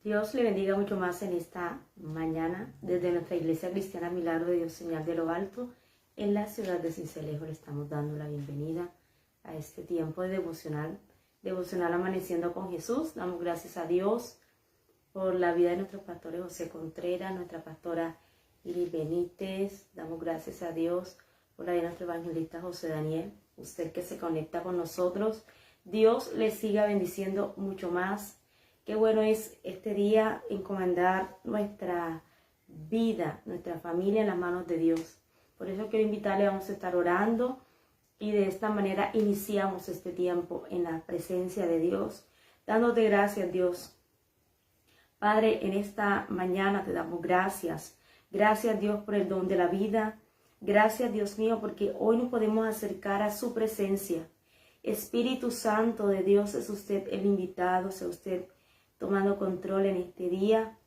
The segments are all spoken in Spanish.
Dios le bendiga mucho más en esta mañana desde nuestra Iglesia Cristiana Milagro de Dios Señal de lo Alto en la ciudad de Sincelejo. Le estamos dando la bienvenida a este tiempo de devocional Amaneciendo con Jesús. Damos gracias a Dios por la vida de nuestros pastores José Contreras, nuestra pastora Iris Benítez. Damos gracias a Dios por la vida de nuestro evangelista José Daniel, usted que se conecta con nosotros. Dios le siga bendiciendo mucho más. Qué bueno es este día encomendar nuestra vida, nuestra familia en las manos de Dios. Por eso quiero invitarle, vamos a estar orando y de esta manera iniciamos este tiempo en la presencia de Dios, dándote gracias, Dios. Padre, en esta mañana te damos gracias. Gracias, Dios, por el don de la vida. Gracias, Dios mío, porque hoy nos podemos acercar a su presencia. Espíritu Santo de Dios, es usted el invitado, sea usted tomando control en este día,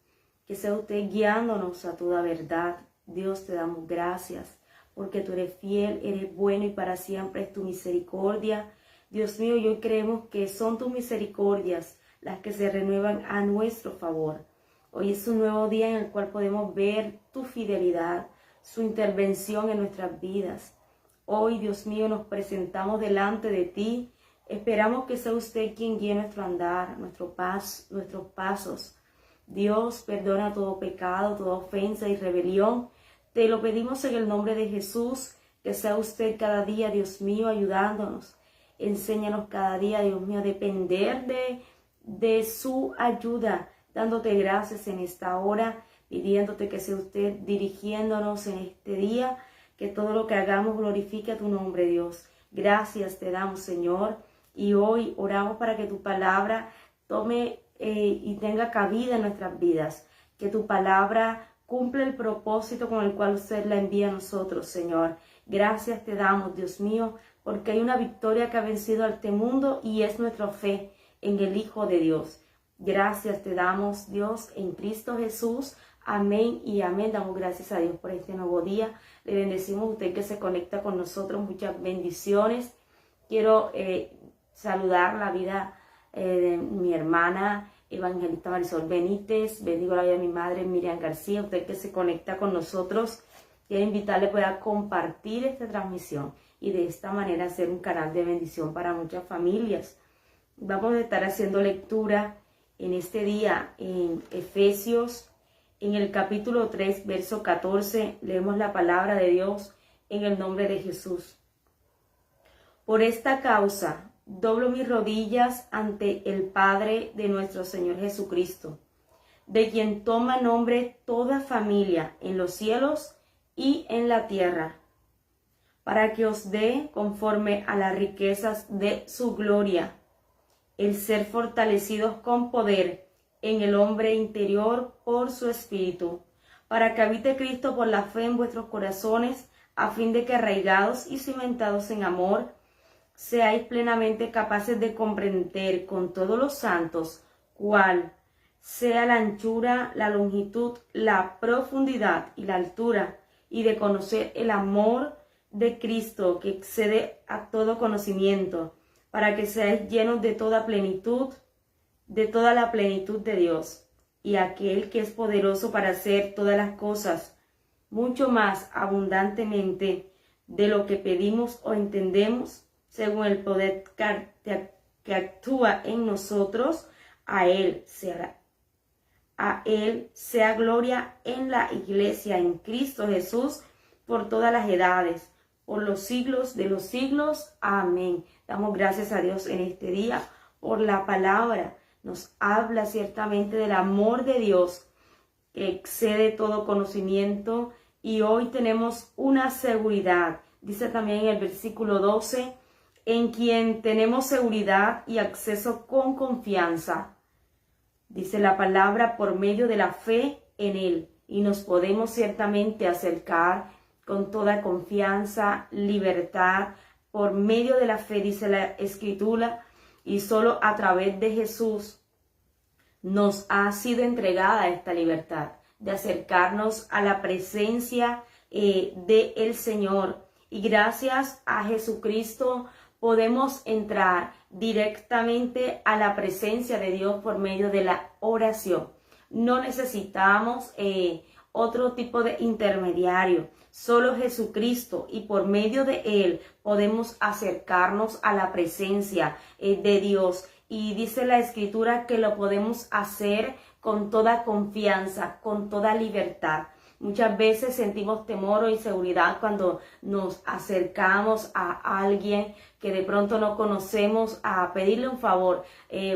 que sea usted guiándonos a toda verdad. Dios, te damos gracias, porque tú eres fiel, eres bueno y para siempre es tu misericordia. Dios mío, y hoy creemos que son tus misericordias las que se renuevan a nuestro favor. Hoy es un nuevo día en el cual podemos ver tu fidelidad, su intervención en nuestras vidas. Hoy, Dios mío, nos presentamos delante de ti. Esperamos que sea usted quien guíe nuestro andar, nuestros pasos. Dios, perdona todo pecado, toda ofensa y rebelión. Te lo pedimos en el nombre de Jesús, que sea usted cada día, Dios mío, ayudándonos. Enséñanos cada día, Dios mío, a depender de su ayuda, dándote gracias en esta hora, pidiéndote que sea usted dirigiéndonos en este día, que todo lo que hagamos glorifique a tu nombre, Dios. Gracias te damos, Señor. Y hoy oramos para que tu palabra tome y tenga cabida en nuestras vidas. Que tu palabra cumpla el propósito con el cual usted la envía a nosotros, Señor. Gracias te damos, Dios mío, porque hay una victoria que ha vencido a este mundo y es nuestra fe en el Hijo de Dios. Gracias te damos, Dios, en Cristo Jesús. Amén y amén. Damos gracias a Dios por este nuevo día. Le bendecimos a usted que se conecta con nosotros. Muchas bendiciones. Quiero saludar la vida de mi hermana evangelista Marisol Benítez. Bendigo la vida de mi madre Miriam García. Usted que se conecta con nosotros, quiero invitarle a compartir esta transmisión y de esta manera ser un canal de bendición para muchas familias. Vamos a estar haciendo lectura en este día en Efesios, en el capítulo 3, verso 14. Leemos la palabra de Dios en el nombre de Jesús. Por esta causa doblo mis rodillas ante el Padre de nuestro Señor Jesucristo, de quien toma nombre toda familia en los cielos y en la tierra, para que os dé, conforme a las riquezas de su gloria, el ser fortalecidos con poder en el hombre interior por su Espíritu, para que habite Cristo por la fe en vuestros corazones, a fin de que arraigados y cimentados en amor, seáis plenamente capaces de comprender con todos los santos cuál sea la anchura, la longitud, la profundidad y la altura, y de conocer el amor de Cristo que excede a todo conocimiento, para que seáis llenos de toda plenitud, de toda la plenitud de Dios, y aquel que es poderoso para hacer todas las cosas, mucho más abundantemente de lo que pedimos o entendemos, según el poder que actúa en nosotros. A Él sea gloria en la Iglesia, en Cristo Jesús, por todas las edades, por los siglos de los siglos. Amén. Damos gracias a Dios en este día por la palabra. Nos habla ciertamente del amor de Dios que excede todo conocimiento, y hoy tenemos una seguridad. Dice también en el versículo 12, en quien tenemos seguridad y acceso con confianza. Dice la palabra, por medio de la fe en Él, y nos podemos ciertamente acercar con toda confianza, libertad, por medio de la fe, dice la Escritura, y solo a través de Jesús nos ha sido entregada esta libertad de acercarnos a la presencia del Señor. Y gracias a Jesucristo podemos entrar directamente a la presencia de Dios por medio de la oración. No necesitamos otro tipo de intermediario. Solo Jesucristo, y por medio de Él podemos acercarnos a la presencia de Dios. Y dice la Escritura que lo podemos hacer con toda confianza, con toda libertad. Muchas veces sentimos temor o inseguridad cuando nos acercamos a alguien que de pronto no conocemos a pedirle un favor.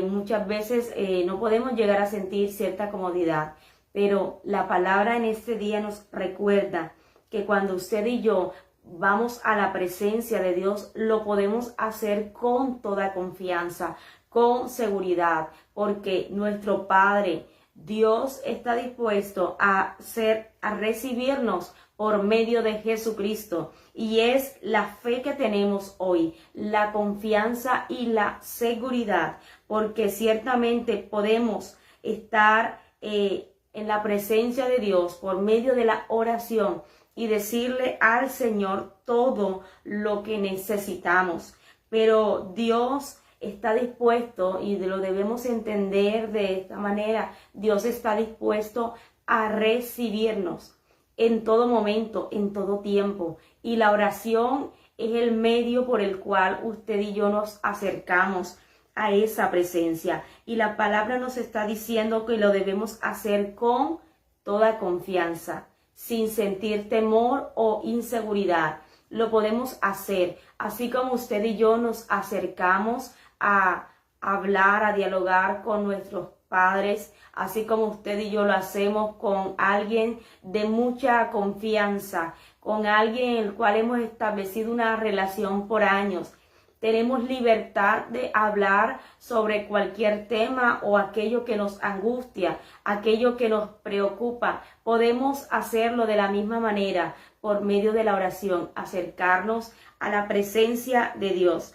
Muchas veces no podemos llegar a sentir cierta comodidad, pero la palabra en este día nos recuerda que cuando usted y yo vamos a la presencia de Dios, lo podemos hacer con toda confianza, con seguridad, porque nuestro Padre, Dios, está dispuesto a recibirnos por medio de Jesucristo. Y es la fe que tenemos hoy, la confianza y la seguridad, porque ciertamente podemos estar en la presencia de Dios por medio de la oración y decirle al Señor todo lo que necesitamos. Pero Dios está dispuesto, y lo debemos entender de esta manera, Dios está dispuesto a recibirnos en todo momento, en todo tiempo. Y la oración es el medio por el cual usted y yo nos acercamos a esa presencia. Y la palabra nos está diciendo que lo debemos hacer con toda confianza, sin sentir temor o inseguridad. Lo podemos hacer, así como usted y yo nos acercamos a hablar, a dialogar con nuestros padres, así como usted y yo lo hacemos con alguien de mucha confianza, con alguien en el cual hemos establecido una relación por años. Tenemos libertad de hablar sobre cualquier tema o aquello que nos angustia, aquello que nos preocupa. Podemos hacerlo de la misma manera por medio de la oración, acercarnos a la presencia de Dios.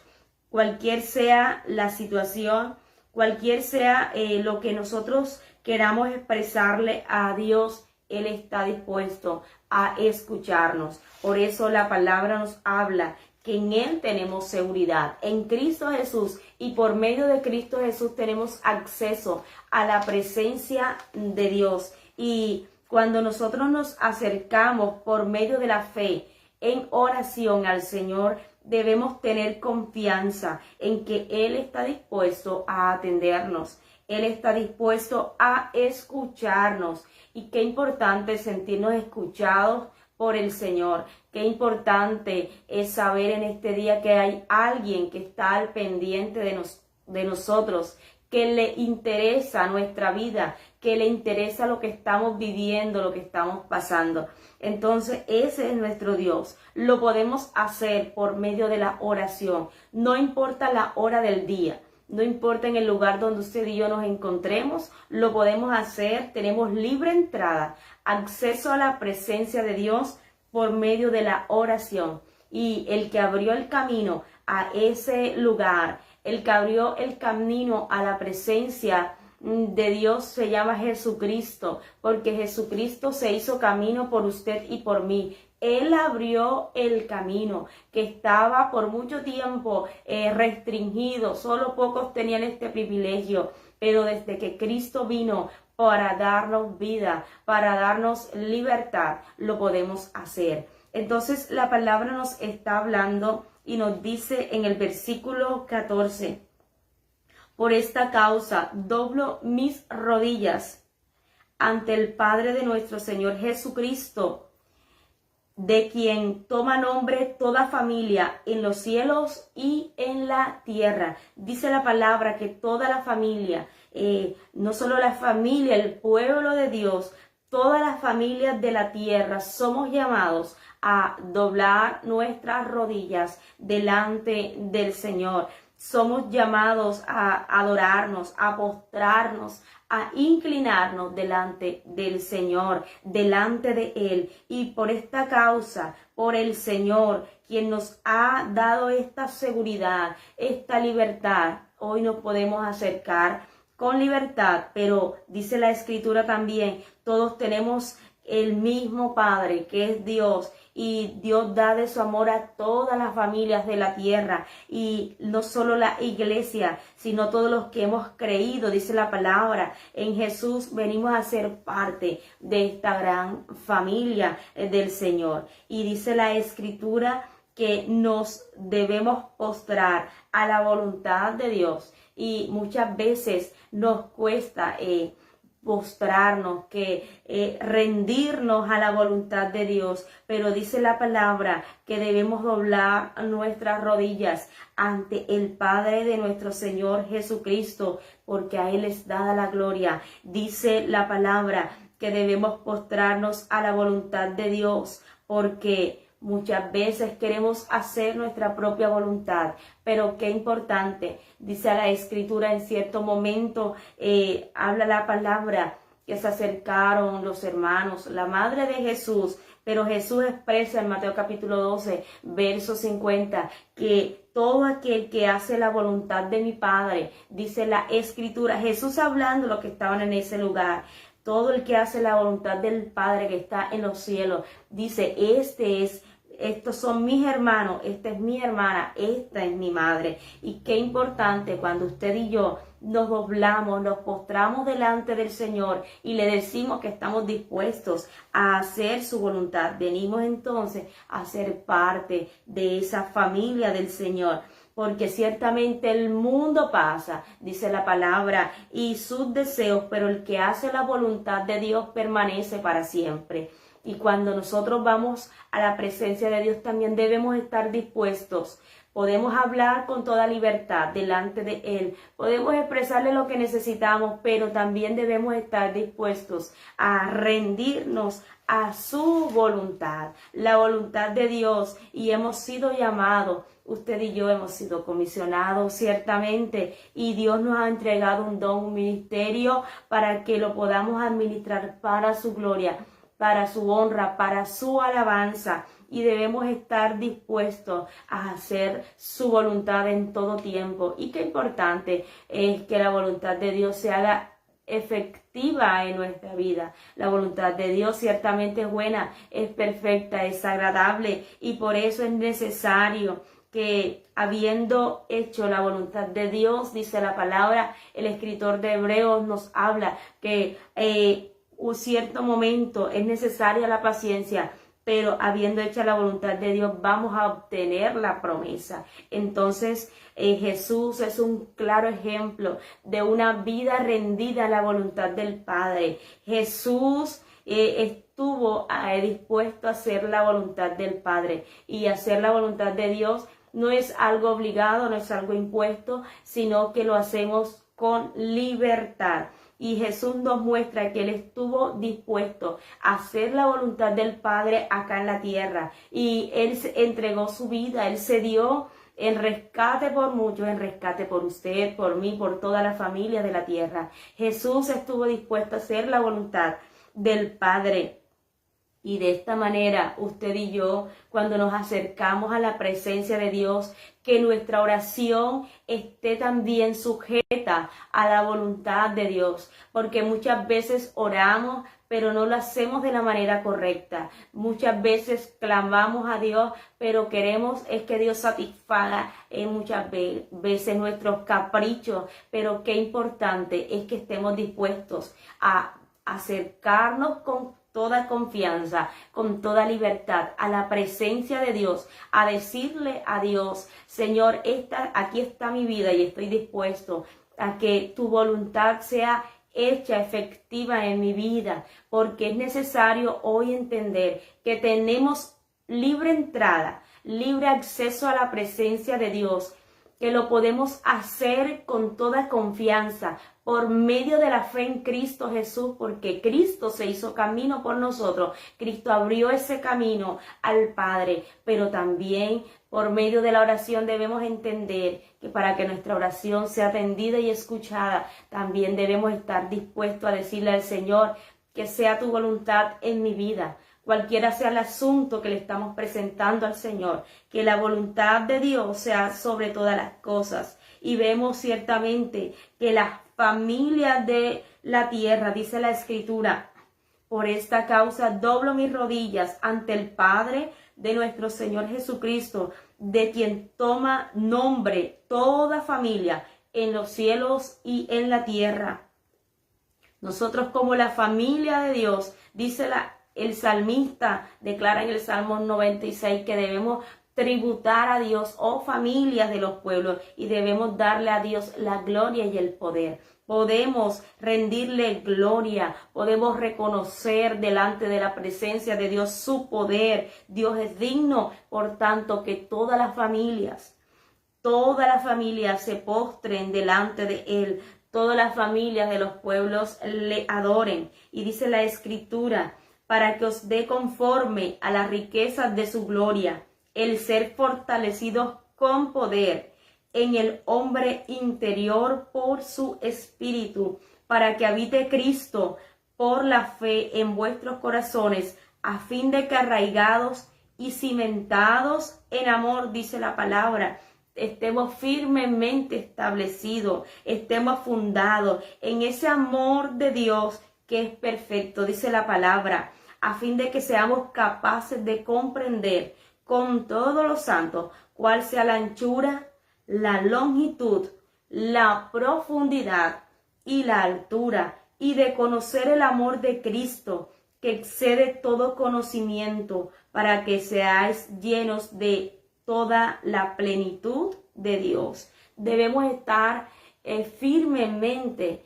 Cualquier sea la situación, cualquier sea lo que nosotros queramos expresarle a Dios, Él está dispuesto a escucharnos. Por eso la palabra nos habla que en Él tenemos seguridad, en Cristo Jesús, y por medio de Cristo Jesús tenemos acceso a la presencia de Dios. Y cuando nosotros nos acercamos por medio de la fe en oración al Señor, debemos tener confianza en que Él está dispuesto a atendernos. Él está dispuesto a escucharnos. Y qué importante sentirnos escuchados por el Señor. Qué importante es saber en este día que hay alguien que está al pendiente de nosotros, que le interesa nuestra vida, que le interesa lo que estamos viviendo, lo que estamos pasando. Entonces ese es nuestro Dios. Lo podemos hacer por medio de la oración. No importa la hora del día, no importa en el lugar donde usted y yo nos encontremos, lo podemos hacer. Tenemos libre entrada, acceso a la presencia de Dios por medio de la oración. Y el que abrió el camino a ese lugar, el que abrió el camino a la presencia de Dios se llama Jesucristo, porque Jesucristo se hizo camino por usted y por mí. Él abrió el camino que estaba por mucho tiempo restringido, solo pocos tenían este privilegio, pero desde que Cristo vino para darnos vida, para darnos libertad, lo podemos hacer. Entonces la palabra nos está hablando y nos dice en el versículo 14, por esta causa doblo mis rodillas ante el Padre de nuestro Señor Jesucristo, de quien toma nombre toda familia en los cielos y en la tierra. Dice la palabra que toda la familia, no solo la familia, el pueblo de Dios, todas las familias de la tierra somos llamados a doblar nuestras rodillas delante del Señor. Somos llamados a adorarnos, a postrarnos, a inclinarnos delante del Señor, delante de Él. Y por esta causa, por el Señor, quien nos ha dado esta seguridad, esta libertad, hoy nos podemos acercar con libertad. Pero dice la Escritura también, todos tenemos el mismo Padre que es Dios, y Dios da de su amor a todas las familias de la tierra, y no solo la iglesia, sino todos los que hemos creído, dice la palabra, en Jesús venimos a ser parte de esta gran familia del Señor. Y dice la Escritura que nos debemos postrar a la voluntad de Dios, y muchas veces nos cuesta postrarnos, rendirnos a la voluntad de Dios, pero dice la palabra que debemos doblar nuestras rodillas ante el Padre de nuestro Señor Jesucristo, porque a Él es dada la gloria. Dice la palabra que debemos postrarnos a la voluntad de Dios, porque muchas veces queremos hacer nuestra propia voluntad, pero qué importante, dice la Escritura, en cierto momento habla la palabra que se acercaron los hermanos, la madre de Jesús, pero Jesús expresa en Mateo capítulo 12, verso 50, que todo aquel que hace la voluntad de mi Padre, dice la Escritura, Jesús hablando lo que estaban en ese lugar, todo el que hace la voluntad del Padre que está en los cielos, dice, estos son mis hermanos, esta es mi hermana, esta es mi madre. Y qué importante cuando usted y yo nos doblamos, nos postramos delante del Señor y le decimos que estamos dispuestos a hacer su voluntad. Venimos entonces a ser parte de esa familia del Señor. Porque ciertamente el mundo pasa, dice la palabra, y sus deseos, pero el que hace la voluntad de Dios permanece para siempre. Y cuando nosotros vamos a la presencia de Dios también debemos estar dispuestos. Podemos hablar con toda libertad delante de Él. Podemos expresarle lo que necesitamos, pero también debemos estar dispuestos a rendirnos a su voluntad, la voluntad de Dios. Y hemos sido llamados, usted y yo hemos sido comisionados ciertamente, y Dios nos ha entregado un don, un ministerio para que lo podamos administrar para su gloria, para su honra, para su alabanza, y debemos estar dispuestos a hacer su voluntad en todo tiempo. Y qué importante es que la voluntad de Dios se haga efectiva en nuestra vida. La voluntad de Dios ciertamente es buena, es perfecta, es agradable, y por eso es necesario que, habiendo hecho la voluntad de Dios, dice la palabra, el escritor de Hebreos nos habla que un cierto momento es necesaria la paciencia, pero habiendo hecho la voluntad de Dios vamos a obtener la promesa. Entonces Jesús es un claro ejemplo de una vida rendida a la voluntad del Padre. Jesús estuvo dispuesto a hacer la voluntad del Padre, y hacer la voluntad de Dios no es algo obligado, no es algo impuesto, sino que lo hacemos con libertad. Y Jesús nos muestra que Él estuvo dispuesto a hacer la voluntad del Padre acá en la tierra. Y Él entregó su vida, Él se dio en rescate por muchos, en rescate por usted, por mí, por toda la familia de la tierra. Jesús estuvo dispuesto a hacer la voluntad del Padre. Y de esta manera, usted y yo, cuando nos acercamos a la presencia de Dios, que nuestra oración esté también sujeta a la voluntad de Dios, porque muchas veces oramos, pero no lo hacemos de la manera correcta. Muchas veces clamamos a Dios, pero queremos es que Dios satisfaga muchas veces nuestros caprichos, pero qué importante es que estemos dispuestos a acercarnos con toda confianza, con toda libertad a la presencia de Dios, a decirle a Dios, Señor, aquí está mi vida y estoy dispuesto a que tu voluntad sea hecha efectiva en mi vida, porque es necesario hoy entender que tenemos libre entrada, libre acceso a la presencia de Dios, que lo podemos hacer con toda confianza por medio de la fe en Cristo Jesús, porque Cristo se hizo camino por nosotros. Cristo abrió ese camino al Padre, pero también por medio de la oración debemos entender que para que nuestra oración sea atendida y escuchada, también debemos estar dispuestos a decirle al Señor que sea tu voluntad en mi vida. Cualquiera sea el asunto que le estamos presentando al Señor, que la voluntad de Dios sea sobre todas las cosas. Y vemos ciertamente que las familias de la tierra, dice la Escritura, Por esta causa doblo mis rodillas ante el Padre de nuestro Señor Jesucristo, de quien toma nombre toda familia en los cielos y en la tierra. Nosotros como la familia de Dios, dice el salmista, declara en el Salmo 96 que debemos tributar a Dios, oh familias de los pueblos, y debemos darle a Dios la gloria y el poder. Podemos rendirle gloria, podemos reconocer delante de la presencia de Dios su poder. Dios es digno, por tanto, que todas las familias se postren delante de Él. Todas las familias de los pueblos le adoren. Y dice la Escritura, para que os dé conforme a las riquezas de su gloria, el ser fortalecidos con poder en el hombre interior por su espíritu, para que habite Cristo por la fe en vuestros corazones, a fin de que arraigados y cimentados en amor, dice la palabra, estemos firmemente establecidos, estemos fundados en ese amor de Dios que es perfecto, dice la palabra, a fin de que seamos capaces de comprender con todos los santos cuál sea la anchura, la longitud, la profundidad y la altura, y de conocer el amor de Cristo, que excede todo conocimiento, para que seáis llenos de toda la plenitud de Dios. Debemos estar firmemente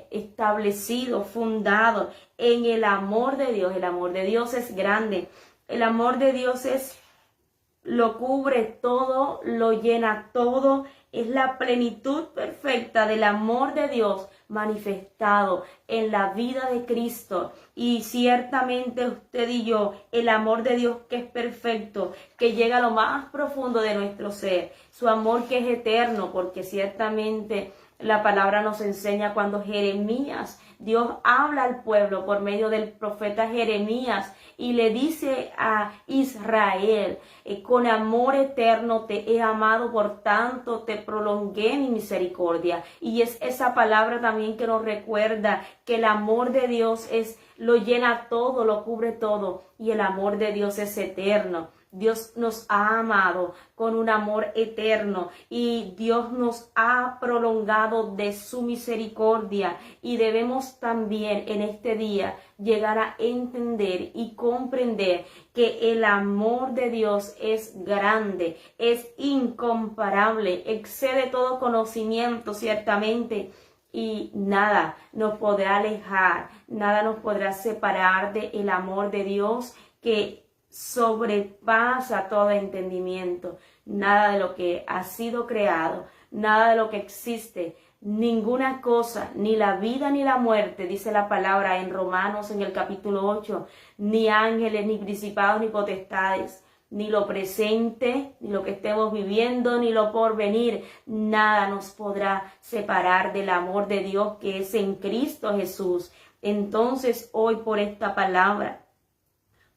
establecidos, fundados en el amor de Dios. El amor de Dios es grande. El amor de Dios lo cubre todo, lo llena todo. Es la plenitud perfecta del amor de Dios manifestado en la vida de Cristo. Y ciertamente usted y yo, el amor de Dios que es perfecto, que llega a lo más profundo de nuestro ser, su amor que es eterno, porque ciertamente la palabra nos enseña cuando Jeremías, Dios habla al pueblo por medio del profeta Jeremías y le dice a Israel, con amor eterno te he amado, por tanto te prolongué mi misericordia. Y es esa palabra también que nos recuerda que el amor de Dios lo llena todo, lo cubre todo, y el amor de Dios es eterno. Dios nos ha amado con un amor eterno y Dios nos ha prolongado de su misericordia, y debemos también en este día llegar a entender y comprender que el amor de Dios es grande, es incomparable, excede todo conocimiento ciertamente, y nada nos podrá alejar, nada nos podrá separar del amor de Dios que sobrepasa todo entendimiento. Nada de lo que ha sido creado, nada de lo que existe, ninguna cosa, ni la vida ni la muerte, dice la palabra en Romanos en el capítulo 8, ni ángeles, ni principados, ni potestades, ni lo presente, ni lo que estemos viviendo, ni lo por venir, nada nos podrá separar del amor de Dios que es en Cristo Jesús. Entonces hoy, por esta palabra,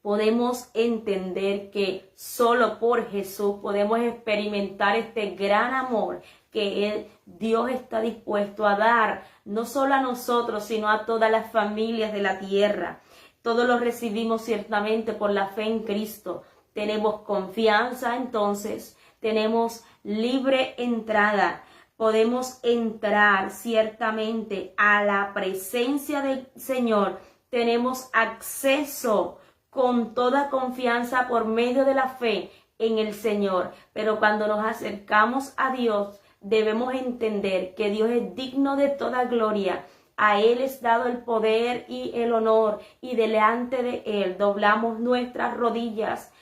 podemos entender que solo por Jesús podemos experimentar este gran amor que Dios está dispuesto a dar, no solo a nosotros, sino a todas las familias de la tierra. Todos lo recibimos ciertamente por la fe en Cristo. Tenemos confianza, entonces tenemos libre entrada. Podemos entrar ciertamente a la presencia del Señor. Tenemos acceso con toda confianza por medio de la fe en el Señor. Pero cuando nos acercamos a Dios, debemos entender que Dios es digno de toda gloria. A Él es dado el poder y el honor, y delante de Él doblamos nuestras rodillas.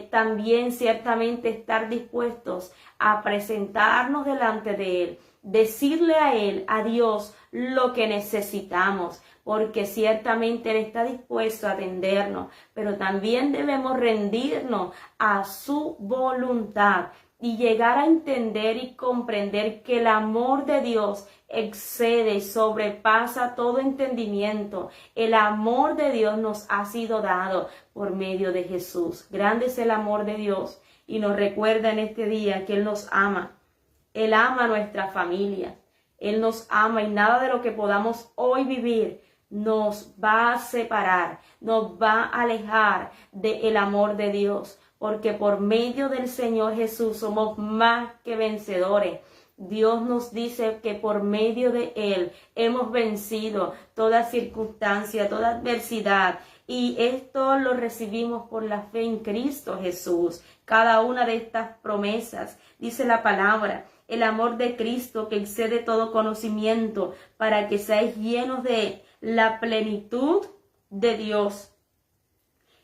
También ciertamente estar dispuestos a presentarnos delante de Él, decirle a Él, a Dios, lo que necesitamos, porque ciertamente Él está dispuesto a atendernos, pero también debemos rendirnos a su voluntad y llegar a entender y comprender que el amor de Dios excede y sobrepasa todo entendimiento. El amor de Dios nos ha sido dado por medio de Jesús. Grande es el amor de Dios, y nos recuerda en este día que Él nos ama. Él ama a nuestra familia. Él nos ama, y nada de lo que podamos hoy vivir nos va a separar, nos va a alejar del amor de Dios, porque por medio del Señor Jesús somos más que vencedores. Dios nos dice que por medio de Él hemos vencido toda circunstancia, toda adversidad. Y esto lo recibimos por la fe en Cristo Jesús. Cada una de estas promesas, dice la palabra, el amor de Cristo que excede todo conocimiento, para que seáis llenos de la plenitud de Dios.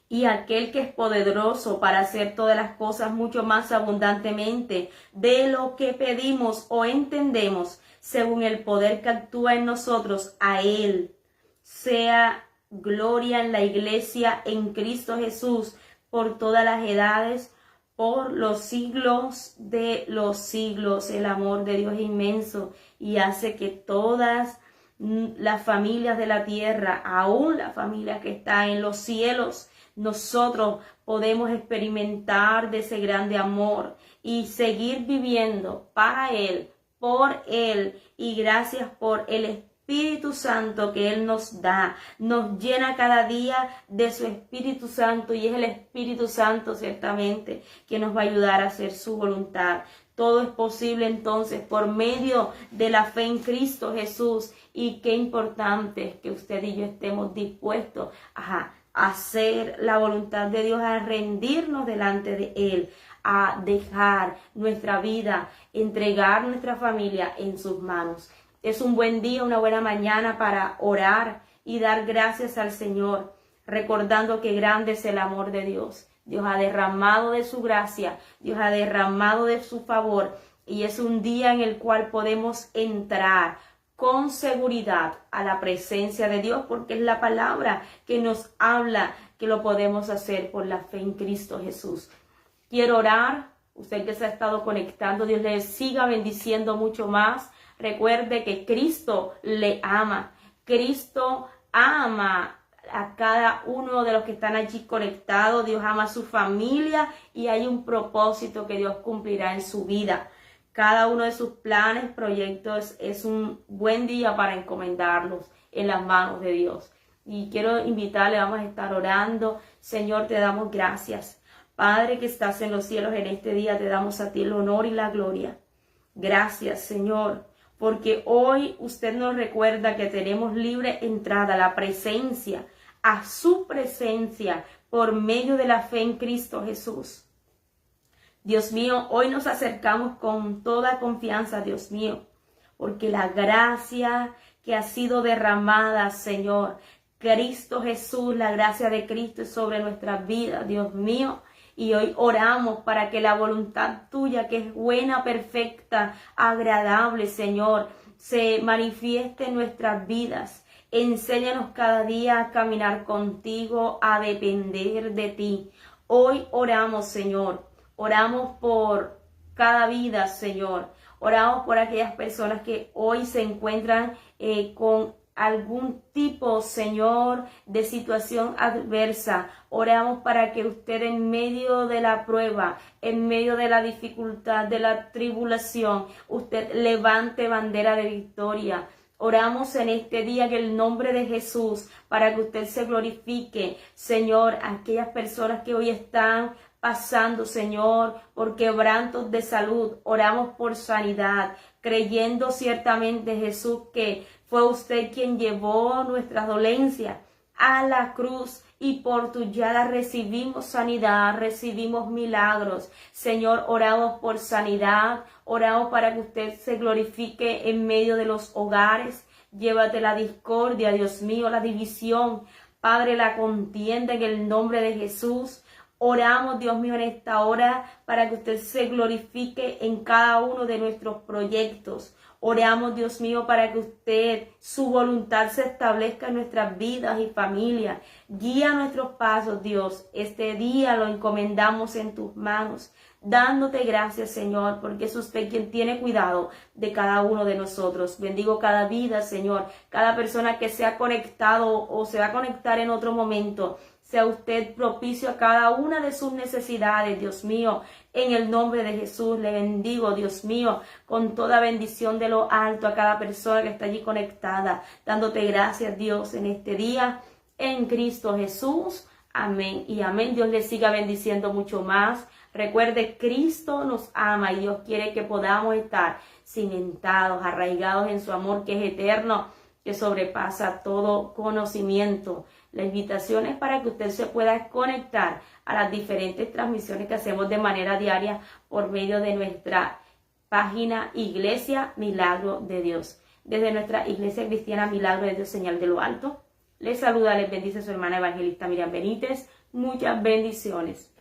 Y aquel que es poderoso para hacer todas las cosas mucho más abundantemente de lo que pedimos o entendemos, según el poder que actúa en nosotros, a Él sea gloria en la iglesia en Cristo Jesús por todas las edades, por los siglos de los siglos. El amor de Dios es inmenso y hace que todas las familias de la tierra, aún la familia que está en los cielos, nosotros podemos experimentar de ese grande amor y seguir viviendo para Él, por Él y gracias por el Espíritu Santo que Él nos da. Nos llena cada día de su Espíritu Santo y es el Espíritu Santo ciertamente que nos va a ayudar a hacer su voluntad. Todo es posible entonces por medio de la fe en Cristo Jesús, y qué importante es que usted y yo estemos dispuestos a hacer la voluntad de Dios, a rendirnos delante de Él, a dejar nuestra vida, entregar nuestra familia en sus manos. Es un buen día, una buena mañana para orar y dar gracias al Señor, recordando que grande es el amor de Dios. Dios ha derramado de su gracia, Dios ha derramado de su favor, y es un día en el cual podemos entrar con seguridad a la presencia de Dios, porque es la palabra que nos habla que lo podemos hacer por la fe en Cristo Jesús. Quiero orar, usted que se ha estado conectando, Dios le siga bendiciendo mucho más. Recuerde que Cristo le ama. Cristo ama a cada uno de los que están allí conectados. Dios ama a su familia y hay un propósito que Dios cumplirá en su vida. Cada uno de sus planes, proyectos, es un buen día para encomendarlos en las manos de Dios. Y quiero invitarle, vamos a estar orando. Señor, te damos gracias. Padre que estás en los cielos, en este día te damos a ti el honor y la gloria. Gracias, Señor, porque hoy usted nos recuerda que tenemos libre entrada a la presencia, a su presencia, por medio de la fe en Cristo Jesús. Dios mío, hoy nos acercamos con toda confianza, Dios mío, porque la gracia que ha sido derramada, Señor, Cristo Jesús, la gracia de Cristo es sobre nuestras vidas, Dios mío. Y hoy oramos para que la voluntad tuya, que es buena, perfecta, agradable, Señor, se manifieste en nuestras vidas. Enséñanos cada día a caminar contigo, a depender de ti. Hoy oramos, Señor. Oramos por cada vida, Señor. Oramos por aquellas personas que hoy se encuentran con algún tipo, Señor, de situación adversa. Oramos para que usted en medio de la prueba, en medio de la dificultad, de la tribulación, usted levante bandera de victoria. Oramos en este día en el nombre de Jesús para que usted se glorifique, Señor, a aquellas personas que hoy están pasando, Señor, por quebrantos de salud. Oramos por sanidad, creyendo ciertamente, Jesús, que fue usted quien llevó nuestras dolencias a la cruz y por tu llaga recibimos sanidad, recibimos milagros. Señor, oramos por sanidad, oramos para que usted se glorifique en medio de los hogares. Llévate la discordia, Dios mío, la división, Padre, la contienda en el nombre de Jesús. Oramos, Dios mío, en esta hora para que usted se glorifique en cada uno de nuestros proyectos. Oramos, Dios mío, para que usted, su voluntad se establezca en nuestras vidas y familias. Guía nuestros pasos, Dios. Este día lo encomendamos en tus manos, dándote gracias, Señor, porque es usted quien tiene cuidado de cada uno de nosotros. Bendigo cada vida, Señor, cada persona que se ha conectado o se va a conectar en otro momento. Sea usted propicio a cada una de sus necesidades, Dios mío. En el nombre de Jesús le bendigo, Dios mío, con toda bendición de lo alto a cada persona que está allí conectada, dándote gracias, Dios, en este día, en Cristo Jesús. Amén y amén. Dios le siga bendiciendo mucho más. Recuerde, Cristo nos ama y Dios quiere que podamos estar cimentados, arraigados en su amor que es eterno, que sobrepasa todo conocimiento. La invitación es para que usted se pueda conectar a las diferentes transmisiones que hacemos de manera diaria por medio de nuestra página Iglesia Milagro de Dios. Desde nuestra Iglesia Cristiana Milagro de Dios, Señal de lo Alto, les saluda, les bendice su hermana evangelista Miriam Benítez. Muchas bendiciones.